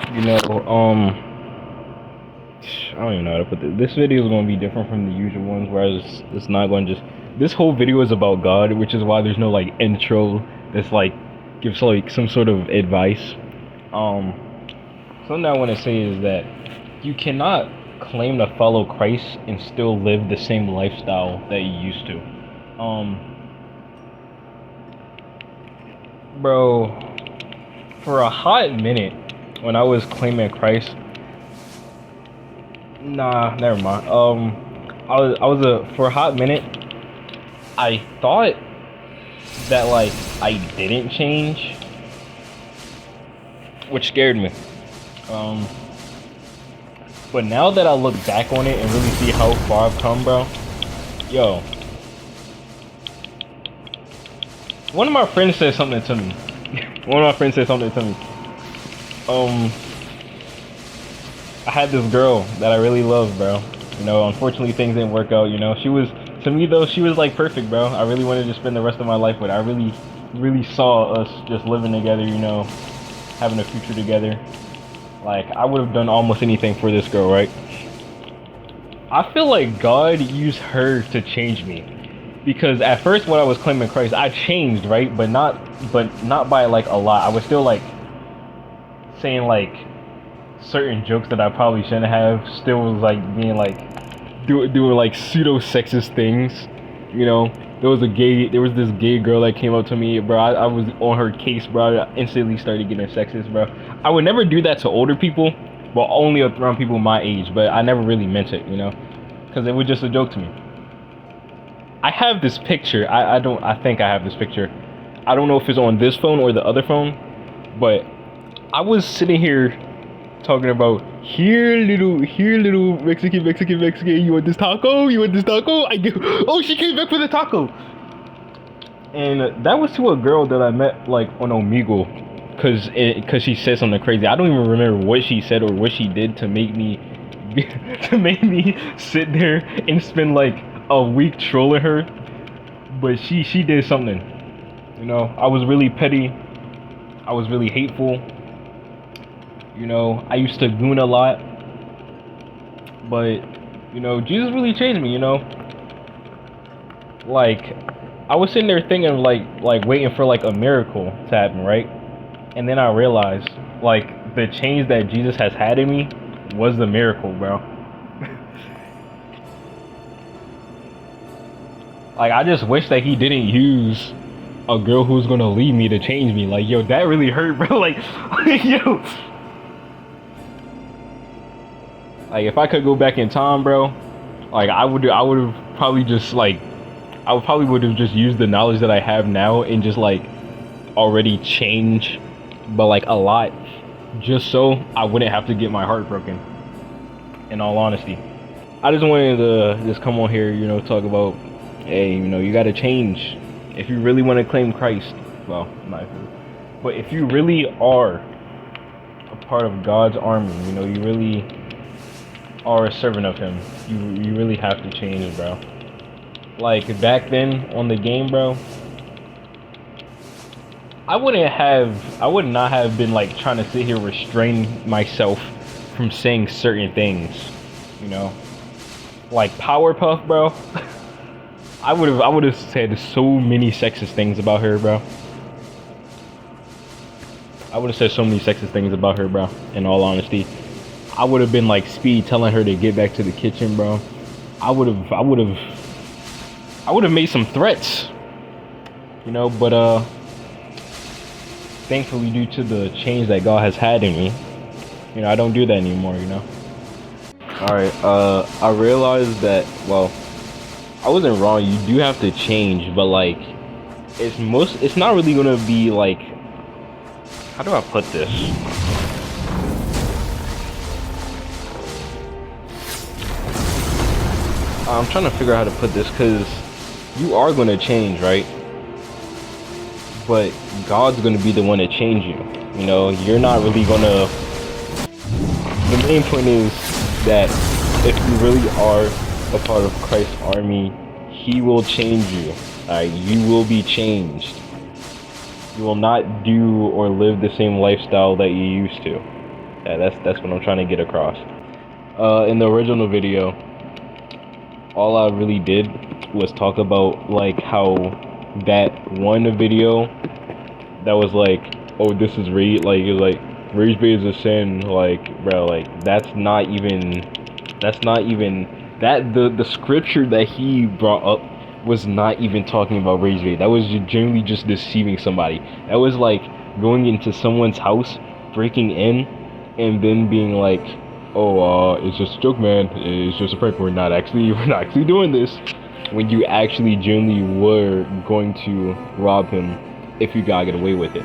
You know, I don't even know how to put this. This video is going to be different from the usual ones, whereas it's not going to just. This whole video is about God, which is why there's no like intro that's like gives like some sort of advice. Um, Something I want to say is that you cannot claim to follow Christ and still live the same lifestyle that you used to. Bro, for a hot minute when I was claiming Christ, nah, never mind. I was a for a hot minute. I thought that like I didn't change, which scared me. Um, but now that I look back on it and really see how far I've come, bro, yo, one of my friends said something to me. One of my friends said something to me. Um, I had this girl that I really loved, bro. You know, unfortunately things didn't work out. You know, she was to me though she was like perfect, bro. I really wanted to spend the rest of my life with her. I really saw us just living together. You know, having a future together. Like I would have done almost anything for this girl, right? I feel like God used her to change me. Because at first when I was claiming Christ, I changed, right? But not by like a lot. I was still like saying like certain jokes that I probably shouldn't have. Still was like being like doing like pseudo sexist things. You know, there was this gay girl that came up to me, bro. I was on her case, bro. I instantly started getting sexist, bro. I would never do that to older people, but only around people my age. But I never really meant it, you know, because it was just a joke to me. I have this picture. I think I have this picture. I don't know if it's on this phone or the other phone, but I was sitting here talking about here little Mexican. You want this taco? You want this taco? I give. Oh, she came back for the taco. And that was to a girl that I met like on Omegle, cause she said something crazy. I don't even remember what she said or what she did to make me to make me sit there and spend like a week trolling her. But she did something. You know, I was really petty. I was really hateful. You know, I used to goon a lot. But you know, Jesus really changed me. You know, like I was sitting there thinking like waiting for like a miracle to happen, right? And then I realized like the change that Jesus has had in me was the miracle, bro. Like I just wish that he didn't use a girl who's gonna leave me to change me. Like yo, that really hurt, bro. Like yo, like if I could go back in time, bro, like I would have probably just like I would probably would have just used the knowledge that I have now and just like already change, but like a lot, just so I wouldn't have to get my heart broken. In all honesty, I just wanted to just come on here, you know, talk about, hey, you know, you got to change if you really want to claim Christ. Well, not if you, but if you really are a part of God's army, you know, you really are a servant of Him. You really have to change, bro. Like back then on the game, bro, I would not have been like trying to sit here restrain myself from saying certain things, you know, like Powerpuff, bro. I would have said so many sexist things about her, bro. I would have said so many sexist things about her, bro. In all honesty, I would have been like Speed telling her to get back to the kitchen, bro. I would have made some threats, you know, but thankfully due to the change that God has had in me, you know, I don't do that anymore, you know. All right, I realized that, well, I wasn't wrong. You do have to change, but like it's not really going to be like, how do I put this? I'm trying to figure out how to put this cuz you are going to change, right? But God's going to be the one to change you. You know, you're not really going to. The main point is that if you really are a part of Christ's army, He will change you. Alright, you will be changed. You will not do or live the same lifestyle that you used to. Yeah, that's what I'm trying to get across. In the original video, all I really did was talk about like how that one video that was like, oh, this is rage, like it was like rage bait is a sin, like bro, like that's not even that the scripture that he brought up was not even talking about rage bait. That was generally just deceiving somebody. That was like going into someone's house, breaking in, and then being like, oh, it's just a joke, man. It's just a prank. We're not actually doing this. When you actually genuinely were going to rob him if you gotta get away with it.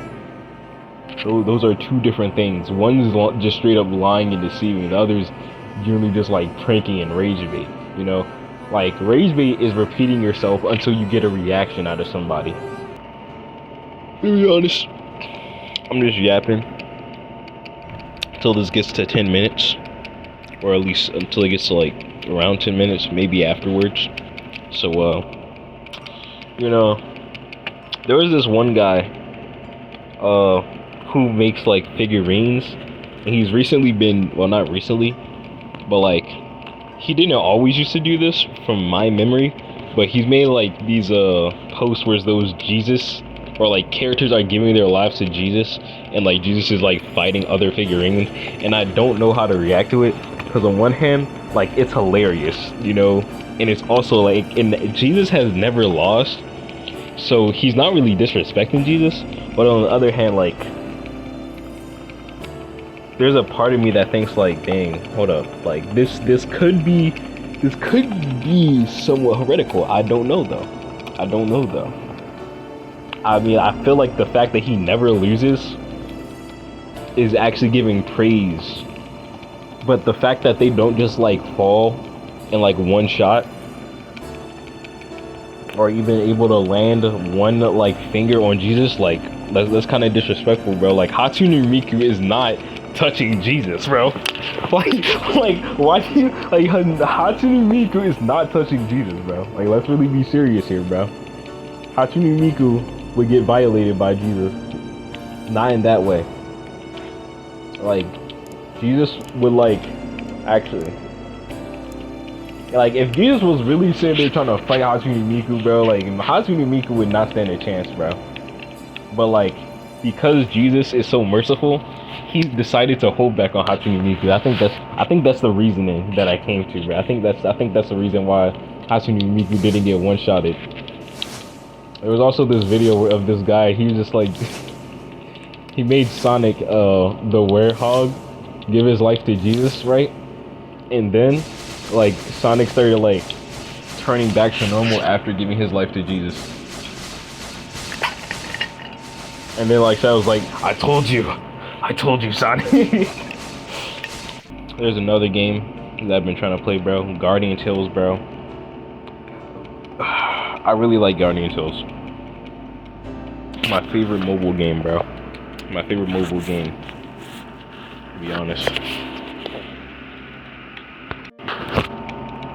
So those are two different things. One is just straight up lying and deceiving. The other is generally just like pranking and rage bait. You know, like rage bait is repeating yourself until you get a reaction out of somebody. To be honest, I'm just yapping until this gets to 10 minutes, or at least until it gets to like around 10 minutes, maybe afterwards. So, you know, there was this one guy, who makes like figurines, and he's recently been, well, not recently, but like, he didn't always used to do this from my memory, but he's made like these, posts where those Jesus, or like characters are giving their lives to Jesus, and like Jesus is like fighting other figurines, and I don't know how to react to it, because on one hand, like, it's hilarious, you know, and it's also like, and Jesus has never lost, so he's not really disrespecting Jesus, but on the other hand, like, there's a part of me that thinks like, dang, hold up, like this could be somewhat heretical. I don't know though. I mean, I feel like the fact that he never loses is actually giving praise, but the fact that they don't just like fall in like one shot, or even able to land one like finger on Jesus, like that's kind of disrespectful, bro. Like Hatsune Miku is not touching Jesus, bro. like why do you like Hatsune Miku is not touching Jesus, bro? Like, let's really be serious here, bro. Hatsune Miku would get violated by Jesus, not in that way. Like, Jesus would like actually, like, if Jesus was really sitting there trying to fight Hatsune Miku, bro, like Hatsune Miku would not stand a chance, bro. But like, because Jesus is so merciful, he decided to hold back on Hatsune Miku. I think that's the reasoning that I came to, bro. I think that's the reason why Hatsune Miku didn't get one-shotted. There was also this video of this guy. He was just like, he made Sonic, the werehog, give his life to Jesus, right? And then, like, Sonic started like turning back to normal after giving his life to Jesus. And then like, that was like, I told you, Sonic. There's another game that I've been trying to play, bro. Guardian Tales, bro. I really like Guardian Tales. My favorite mobile game, bro. My favorite mobile game, to be honest.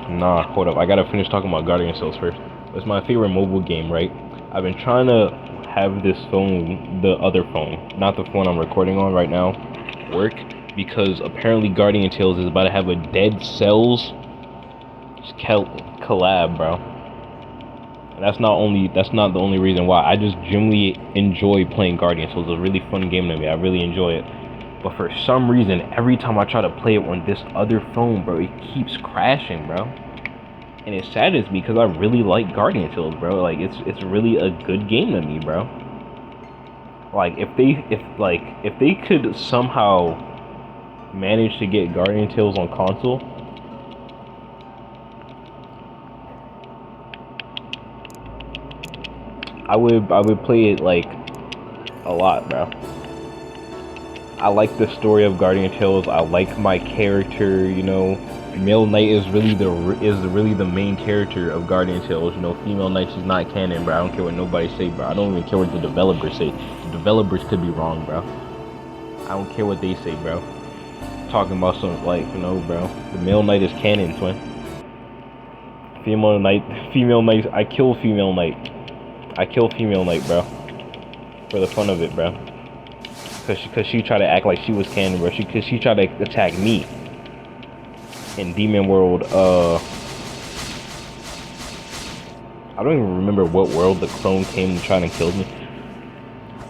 Nah, hold up. I gotta finish talking about Guardian Tales first. It's my favorite mobile game, right? I've been trying to have this phone, the other phone, not the phone I'm recording on right now, work, because apparently Guardian Tales is about to have a Dead Cells collab, bro. And that's not the only reason why. I just genuinely enjoy playing Guardian Tales. It's a really fun game to me. I really enjoy it. But for some reason, every time I try to play it on this other phone, bro, it keeps crashing, bro. And it saddens me because I really like Guardian Tales, bro. Like, it's really a good game to me, bro. Like, if they could somehow manage to get Guardian Tales on console, I would play it like a lot, bro. I like the story of Guardian Tales. I like my character, you know. Male Knight is really the main character of Guardian Tales. You know, female Knight, she's not canon, bro. I don't care what nobody say, bro. I don't even care what the developers say. The developers could be wrong, bro. I don't care what they say, bro. Talking about some, like, you know, bro. The male Knight is canon, twin. Female Knight, I kill female Knight. I kill female Knight, bro. For the fun of it, bro. Cause she tried to act like she was canon, bro. Cause she tried to attack me in Demon World. I don't even remember what world the clone came to try and kill me.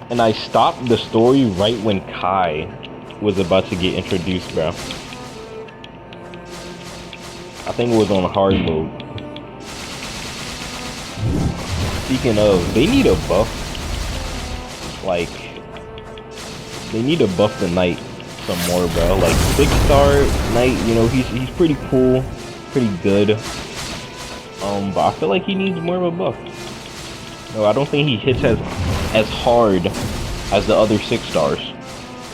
And I stopped the story right when Kai was about to get introduced, bro. I think it was on hard mode. Speaking of, they need a buff. Like, they need to buff the knight some more, bro. Like 6-star knight, you know, he's pretty cool, pretty good. But I feel like he needs more of a buff. No, I don't think he hits as hard as the other 6-stars.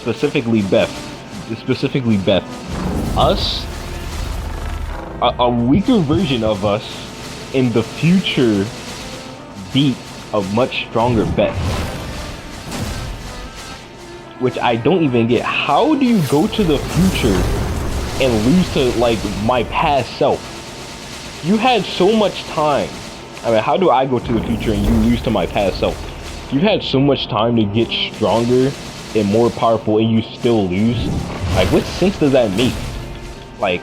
Specifically Beth. Us, a weaker version of us in the future beat a much stronger Beth. Which I don't even get. How do you go to the future and lose to, like, my past self? You had so much time. I mean, how do I go to the future and you lose to my past self? You've had so much time to get stronger and more powerful and you still lose? Like, what sense does that make? Like,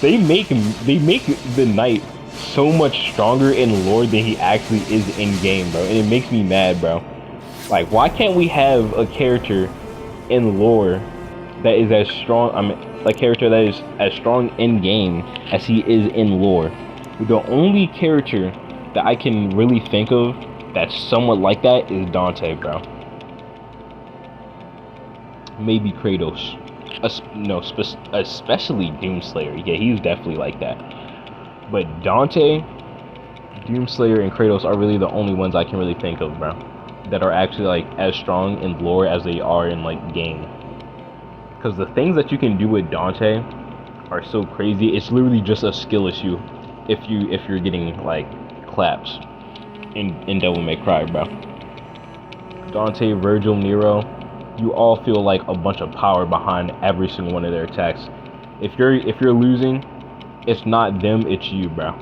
they make the knight so much stronger in lore than he actually is in game, bro. And it makes me mad, bro. Like, why can't we have a character in lore that is as strong, I mean, a character that is as strong in game as he is in lore? The only character that I can really think of that's somewhat like that is Dante, bro. Maybe Kratos. Especially Doomslayer. Yeah, he's definitely like that. But Dante, Doomslayer, and Kratos are really the only ones I can really think of, bro, that are actually like as strong in lore as they are in like game. Because the things that you can do with Dante are so crazy. It's literally just a skill issue if you're getting like claps in Devil May Cry, bro. Dante, Virgil, Nero, you all feel like a bunch of power behind every single one of their attacks. If you're losing, it's not them, it's you, bro.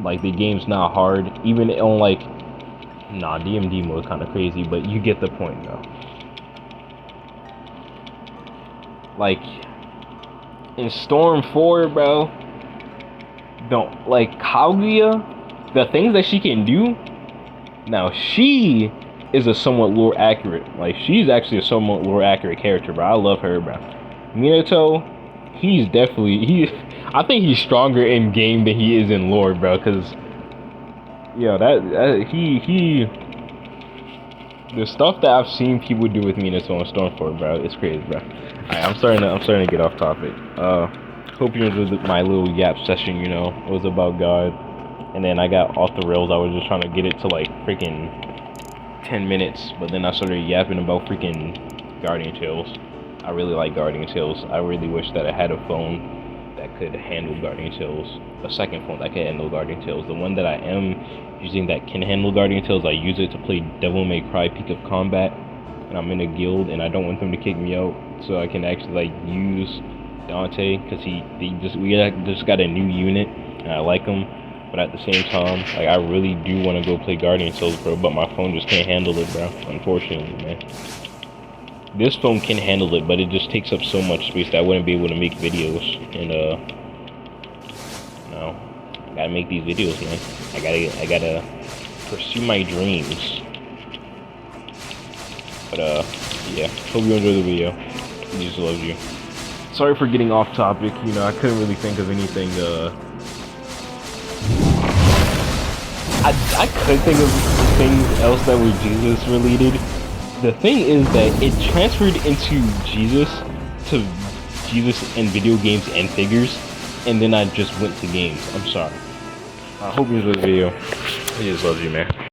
Like, the game's not hard. Even on like, nah, DMD mode kind of crazy, but you get the point, though. Like, in Storm 4, bro, don't, like, Kaguya, the things that she can do, now, she is a somewhat lore accurate, like, she's actually a somewhat lore accurate character, bro. I love her, bro. Minato, he's definitely, I think he's stronger in game than he is in lore, bro, because, yo, the stuff that I've seen people do with Minato on Storm 4, bro, it's crazy, bro. Alright, I'm starting to get off topic. Hope you enjoyed my little yap session, you know. It was about God. And then I got off the rails. I was just trying to get it to like freaking 10 minutes. But then I started yapping about freaking Guardian Tales. I really like Guardian Tales. I really wish that I had a phone that could handle Guardian Tales. A second phone that could handle Guardian Tales. The one that I am using that can handle Guardian Tales, I use it to play Devil May Cry Peak of Combat. And I'm in a guild and I don't want them to kick me out. So I can actually like use Dante. Because we just got a new unit. And I like him. But at the same time, like, I really do want to go play Guardian Tales, bro, but my phone just can't handle it, bro, unfortunately, man. This phone can handle it, but it just takes up so much space that I wouldn't be able to make videos, and, no, I gotta make these videos, man. I gotta pursue my dreams. But, yeah, hope you enjoyed the video. Jesus loves you. Sorry for getting off topic, you know, I couldn't really think of anything, I could think of things else that were Jesus related. The thing is that it transferred into Jesus in video games and figures, and then I just went to games. I'm sorry. I hope you enjoyed the video. He just loves you, man.